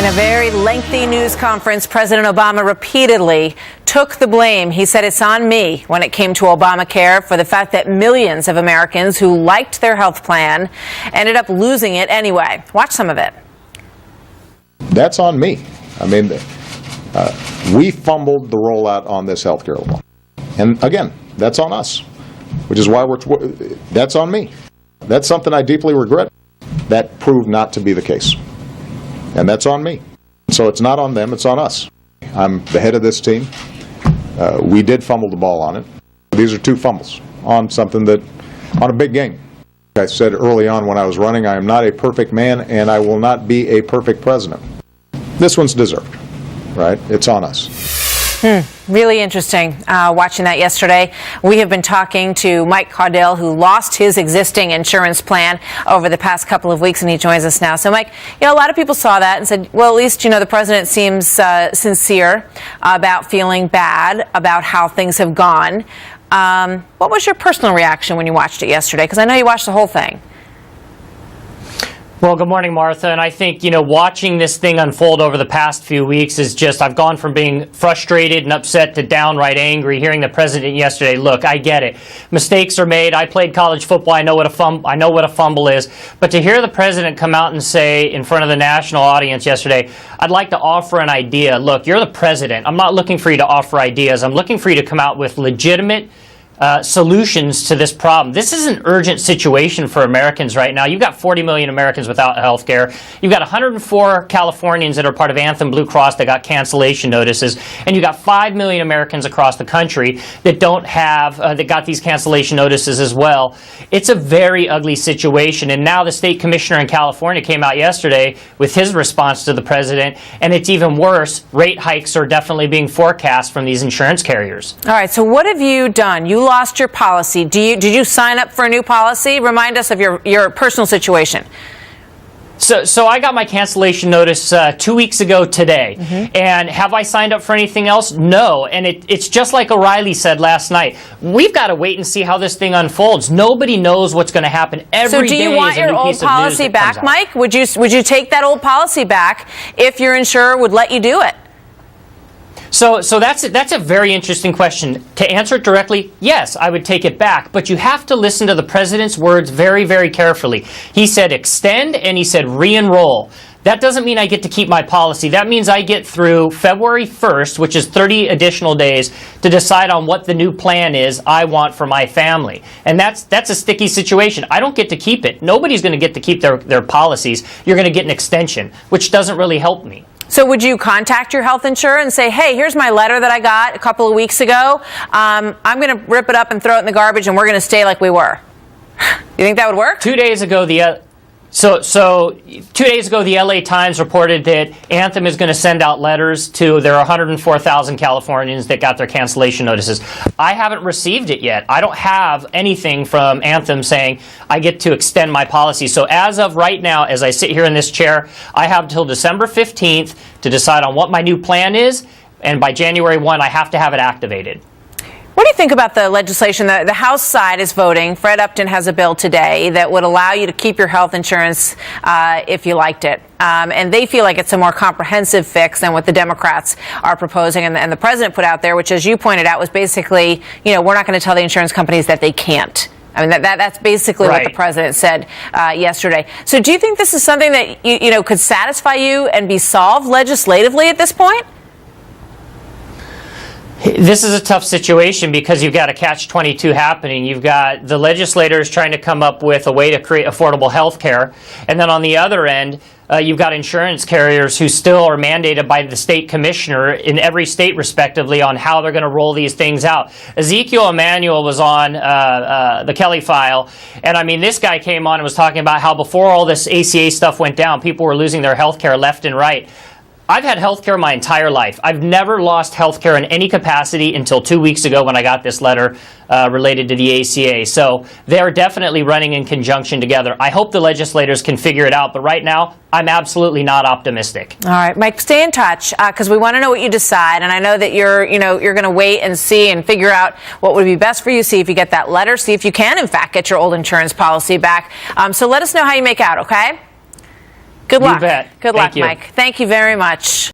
In a very lengthy news conference, President Obama repeatedly took the blame. He said it's on me when it came to Obamacare for the fact that millions of Americans who liked their health plan ended up losing it anyway. Watch some of it. That's on me. I mean, we fumbled the rollout on this health care law. And again, that's on us, which is why that's on me. That's something I deeply regret. That proved not to be the case. And that's on me. So it's not on them, it's on us. I'm the head of this team. We did fumble the ball on it. These are two fumbles on something on a big game. I said early on when I was running, I am not a perfect man and I will not be a perfect president. This one's deserved, right? It's on us. Really interesting watching that yesterday. We have been talking to Mike Caudill, who lost his existing insurance plan over the past couple of weeks, and he joins us now. So, Mike, a lot of people saw that and said, well, at least, the president seems sincere about feeling bad about how things have gone. What was your personal reaction when you watched it yesterday? Because I know you watched the whole thing. Well, good morning, Martha. And I think, watching this thing unfold over the past few weeks is just, I've gone from being frustrated and upset to downright angry hearing the president yesterday. Look, I get it. Mistakes are made. I played college football. I know what a fumble is. But to hear the president come out and say in front of the national audience yesterday, I'd like to offer an idea. Look, you're the president. I'm not looking for you to offer ideas. I'm looking for you to come out with legitimate solutions to this problem. This is an urgent situation for Americans right now. You've got 40 million Americans without health care. You've got 104 Californians that are part of Anthem Blue Cross that got cancellation notices. And you've got 5 million Americans across the country that don't have, that got these cancellation notices as well. It's a very ugly situation. And now the state commissioner in California came out yesterday with his response to the president. And it's even worse. Rate hikes are definitely being forecast from these insurance carriers. All right. So what have you done? You lost your policy. Did you sign up for a new policy? Remind us of your personal situation. So I got my cancellation notice 2 weeks ago today. Mm-hmm. And have I signed up for anything else? No. And it's just like O'Reilly said last night. We've got to wait and see how this thing unfolds. Nobody knows what's going to happen every day. So do you want your old policy back, Mike? Would you take that old policy back if your insurer would let you do it? So that's a very interesting question. To answer it directly, yes, I would take it back. But you have to listen to the president's words very, very carefully. He said extend and he said re-enroll. That doesn't mean I get to keep my policy. That means I get through February 1st, which is 30 additional days, to decide on what the new plan is I want for my family. And that's a sticky situation. I don't get to keep it. Nobody's going to get to keep their policies. You're going to get an extension, which doesn't really help me. So would you contact your health insurer and say, hey, here's my letter that I got a couple of weeks ago. I'm going to rip it up and throw it in the garbage, and we're going to stay like we were. You think that would work? 2 days ago, the 2 days ago, the LA Times reported that Anthem is going to send out letters to their 104,000 Californians that got their cancellation notices. I haven't received it yet. I don't have anything from Anthem saying I get to extend my policy. So as of right now, as I sit here in this chair, I have until December 15th to decide on what my new plan is. And by January 1, I have to have it activated. What do you think about the legislation? The House side is voting. Fred Upton has a bill today that would allow you to keep your health insurance if you liked it. And they feel like it's a more comprehensive fix than what the Democrats are proposing. And the president put out there, which, as you pointed out, was basically, we're not going to tell the insurance companies that they can't. I mean, that's basically right. What the president said yesterday. So do you think this is something that, could satisfy you and be solved legislatively at this point? This is a tough situation because you've got a catch-22 happening. You've got the legislators trying to come up with a way to create affordable health care. And then on the other end, you've got insurance carriers who still are mandated by the state commissioner in every state respectively on how they're going to roll these things out. Ezekiel Emanuel was on the Kelly File, and I mean, this guy came on and was talking about how before all this ACA stuff went down, people were losing their health care left and right. I've had health care my entire life. I've never lost health care in any capacity until 2 weeks ago when I got this letter related to the ACA. So they're definitely running in conjunction together. I hope the legislators can figure it out, but right now, I'm absolutely not optimistic. All right, Mike, stay in touch because we want to know what you decide. And I know that you're going to wait and see and figure out what would be best for you. See if you get that letter. See if you can, in fact, get your old insurance policy back. So let us know how you make out, okay? Good luck. You bet. Good luck, Thank you. Mike. Thank you very much.